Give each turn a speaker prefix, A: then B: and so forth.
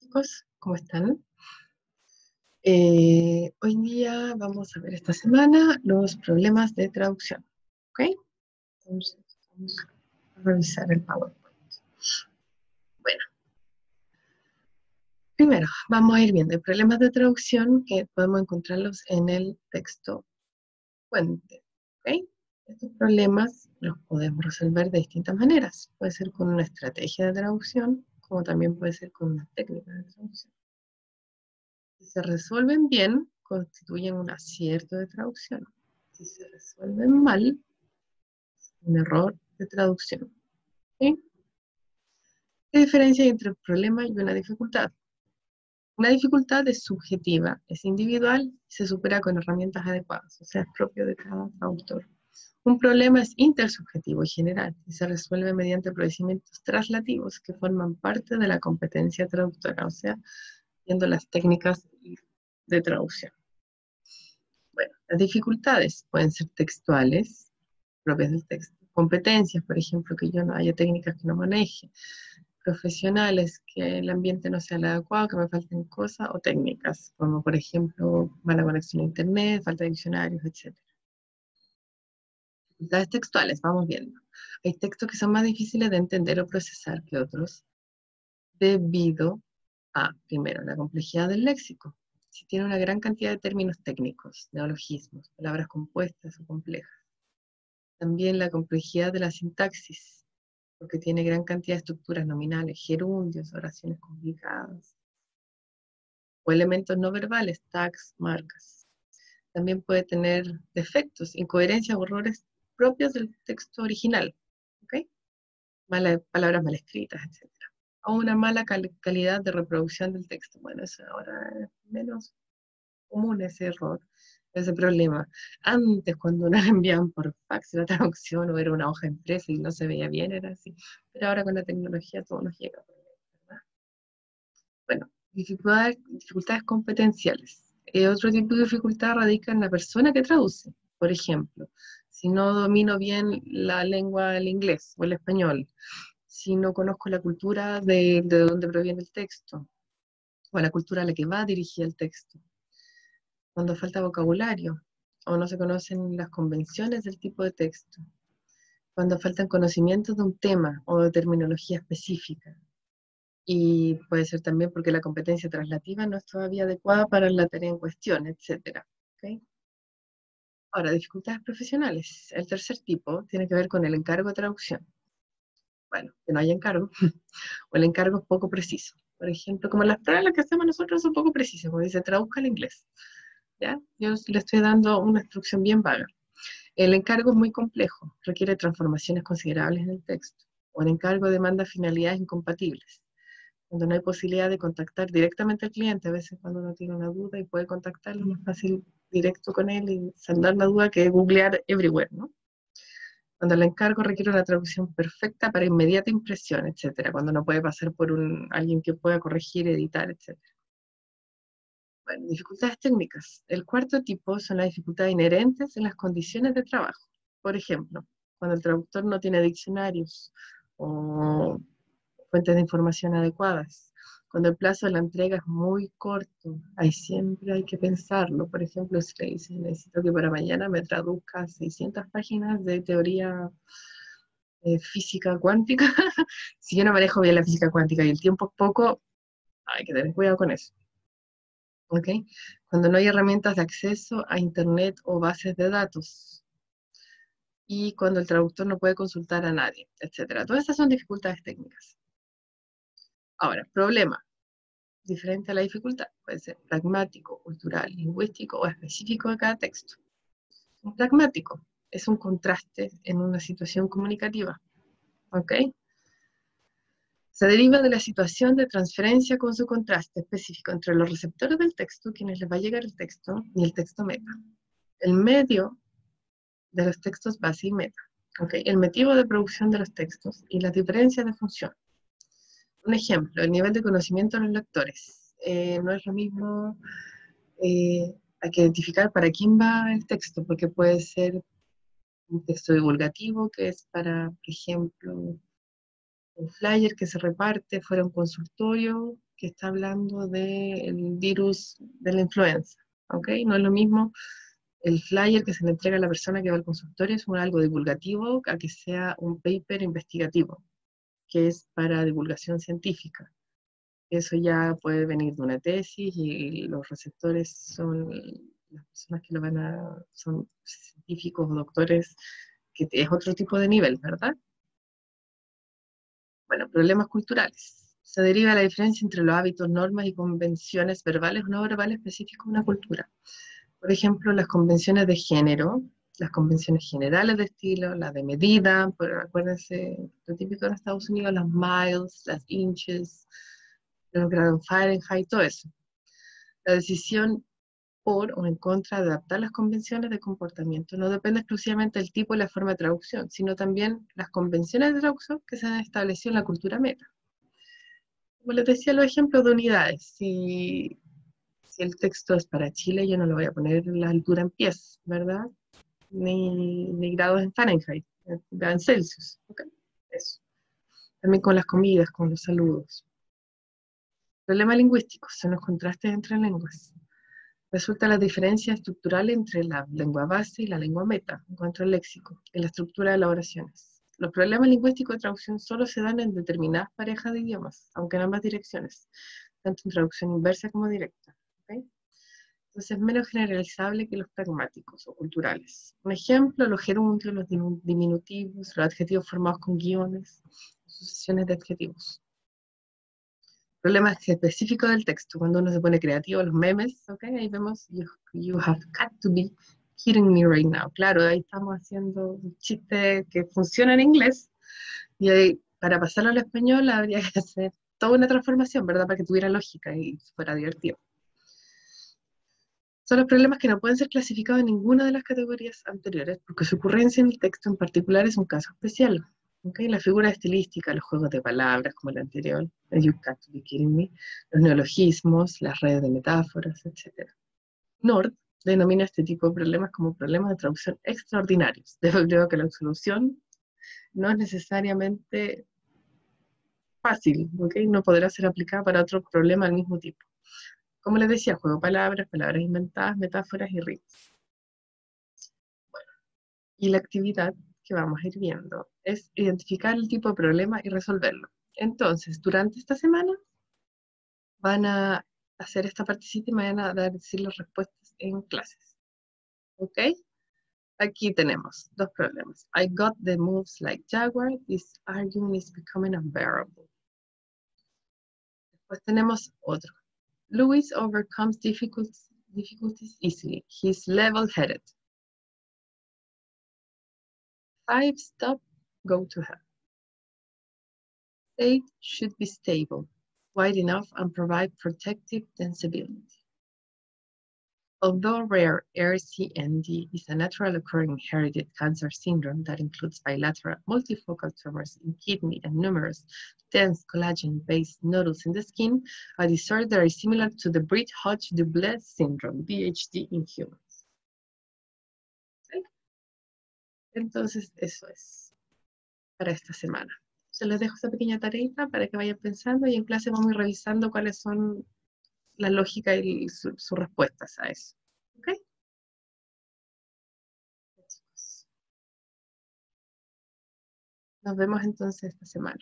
A: Chicos, ¿cómo están? Hoy día vamos a ver esta semana los problemas de traducción, ¿ok? Entonces, vamos a revisar el PowerPoint. Bueno, primero vamos a ir viendo problemas de traducción que podemos encontrarlos en el texto fuente, ¿ok? Estos problemas los podemos resolver de distintas maneras. Puede ser con una estrategia de traducción, como también puede ser con una técnica de traducción. Si se resuelven bien, constituyen un acierto de traducción. Si se resuelven mal, un error de traducción. ¿Sí? ¿Qué diferencia hay entre un problema y una dificultad? Una dificultad es subjetiva, es individual y se supera con herramientas adecuadas, o sea, es propio de cada autor. Un problema es intersubjetivo y general y se resuelve mediante procedimientos traslativos que forman parte de la competencia traductora, o sea, viendo las técnicas de traducción. Bueno, las dificultades pueden ser textuales, propias del texto. Competencias, por ejemplo, que yo no haya técnicas que no maneje. Profesionales, que el ambiente no sea el adecuado, que me falten cosas, o técnicas, como por ejemplo mala conexión a internet, falta de diccionarios, etc. Dificultades textuales, vamos viendo. Hay textos que son más difíciles de entender o procesar que otros, debido a, primero, la complejidad del léxico. Si tiene una gran cantidad de términos técnicos, neologismos, palabras compuestas o complejas. También la complejidad de la sintaxis, porque tiene gran cantidad de estructuras nominales, gerundios, oraciones complicadas, o elementos no verbales, tags, marcas. También puede tener defectos, incoherencias o errores propios del texto original, ¿ok? Palabras mal escritas, etc. O una mala calidad de reproducción del texto. Bueno, eso ahora es menos común ese error, ese problema. Antes, cuando nos enviaban por fax la traducción o era una hoja impresa y no se veía bien, era así. Pero ahora con la tecnología todo nos llega por mail, ¿verdad? Bueno, dificultades competenciales. Otro tipo de dificultad radica en la persona que traduce. Por ejemplo, si no domino bien la lengua, el inglés o el español, si no conozco la cultura de donde proviene el texto, o la cultura a la que va dirigida el texto, cuando falta vocabulario o no se conocen las convenciones del tipo de texto, cuando faltan conocimientos de un tema o de terminología específica. Y puede ser también porque la competencia traslativa no es todavía adecuada para la tarea en cuestión, etc. ¿Okay? Ahora, dificultades profesionales. El tercer tipo tiene que ver con el encargo de traducción. Bueno, que no haya encargo, o el encargo es poco preciso. Por ejemplo, como las pruebas que hacemos nosotros son poco precisas, como dice, traduzca al inglés. ¿Ya? Yo le estoy dando una instrucción bien vaga. El encargo es muy complejo, requiere transformaciones considerables en el texto, o el encargo demanda finalidades incompatibles, cuando no hay posibilidad de contactar directamente al cliente, a veces cuando uno tiene una duda y puede contactarlo, es más fácil directo con él y saldar la duda que googlear everywhere, ¿no? Cuando el encargo requiere una traducción perfecta para inmediata impresión, etcétera, cuando no puede pasar por alguien que pueda corregir, editar, etcétera. Bueno, dificultades técnicas. El cuarto tipo son las dificultades inherentes en las condiciones de trabajo. Por ejemplo, cuando el traductor no tiene diccionarios o fuentes de información adecuadas. Cuando el plazo de la entrega es muy corto, ahí siempre hay que pensarlo. Por ejemplo, si le dicen, necesito que para mañana me traduzca 600 páginas de teoría física cuántica, si yo no manejo bien la física cuántica y el tiempo es poco, hay que tener cuidado con eso. ¿Ok? Cuando no hay herramientas de acceso a Internet o bases de datos. Y cuando el traductor no puede consultar a nadie, etc. Todas estas son dificultades técnicas. Ahora, problema. Diferente a la dificultad, puede ser pragmático, cultural, lingüístico o específico de cada texto. Un pragmático es un contraste en una situación comunicativa, ¿ok? Se deriva de la situación de transferencia con su contraste específico entre los receptores del texto, quienes les va a llegar el texto, y el texto meta. El medio de los textos base y meta, ¿ok? El motivo de producción de los textos y las diferencias de función. Un ejemplo, el nivel de conocimiento de los lectores. No es lo mismo, hay que identificar para quién va el texto, porque puede ser un texto divulgativo que es para, por ejemplo, un flyer que se reparte fuera un consultorio, que está hablando del virus de la influenza, ¿ok? No es lo mismo el flyer que se le entrega a la persona que va al consultorio, es algo divulgativo, a que sea un paper investigativo, que es para divulgación científica. Eso ya puede venir de una tesis y los receptores son las personas que lo van a, son científicos o doctores, que es otro tipo de nivel, ¿verdad? Bueno, problemas culturales. Se deriva la diferencia entre los hábitos, normas y convenciones verbales o no verbales específicas de una cultura. Por ejemplo, las convenciones de género, las convenciones generales de estilo, las de medida, pero acuérdense, lo típico en Estados Unidos, las miles, las inches, los grados Fahrenheit, todo eso. La decisión por o en contra de adaptar las convenciones de comportamiento no depende exclusivamente del tipo y la forma de traducción, sino también las convenciones de traducción que se han establecido en la cultura meta. Como les decía, los ejemplos de unidades. Si el texto es para Chile, yo no lo voy a poner la altura en pies, ¿verdad? Ni grados en Fahrenheit, en Celsius. ¿Okay? Eso. También con las comidas, con los saludos. Problemas lingüísticos son los contrastes entre lenguas. Resulta la diferencia estructural entre la lengua base y la lengua meta, en cuanto al léxico, en la estructura de las oraciones. Los problemas lingüísticos de traducción solo se dan en determinadas parejas de idiomas, aunque en ambas direcciones, tanto en traducción inversa como directa. ¿Okay? Entonces es menos generalizable que los pragmáticos o culturales. Un ejemplo, los gerundios, los diminutivos, los adjetivos formados con guiones, sucesiones de adjetivos. Problemas específicos del texto, cuando uno se pone creativo, los memes, ¿ok? Ahí vemos, you have got to be kidding me right now. Claro, ahí estamos haciendo un chiste que funciona en inglés, y ahí, para pasarlo al español habría que hacer toda una transformación, ¿verdad? Para que tuviera lógica y fuera divertido. Son los problemas que no pueden ser clasificados en ninguna de las categorías anteriores, porque su ocurrencia en el texto en particular es un caso especial. ¿Okay? La figura estilística, los juegos de palabras, como el anterior, el You Got to Be Kidding Me, los neologismos, las redes de metáforas, etc. Nord denomina este tipo de problemas como problemas de traducción extraordinarios. Creo que la solución no es necesariamente fácil, ¿okay? No podrá ser aplicada para otro problema del mismo tipo. Como les decía, juego de palabras, palabras inventadas, metáforas y rimas. Y la actividad que vamos a ir viendo es identificar el tipo de problema y resolverlo. Entonces, durante esta semana van a hacer esta partecita y me van a decir las respuestas en clases. ¿Ok? Aquí tenemos dos problemas. I got the moves like Jaguar. This argument is becoming unbearable. Después tenemos otro. Louis overcomes difficulties easily. He's level-headed. 5 stop, go to hell. State should be stable, wide enough, and provide protective densibility. Although rare, RCND is a natural occurring inherited cancer syndrome that includes bilateral multifocal tumors in kidney and numerous dense collagen-based nodules in the skin, a disorder that is similar to the Bridge-Hodge-Dublin syndrome, BHD, in humans. ¿Sí? Entonces, eso es para esta semana. Se les dejo esta pequeña tareita para que vayan pensando y en clase vamos a ir revisando cuáles son la lógica y sus respuestas a eso. ¿Ok? Nos vemos entonces esta semana.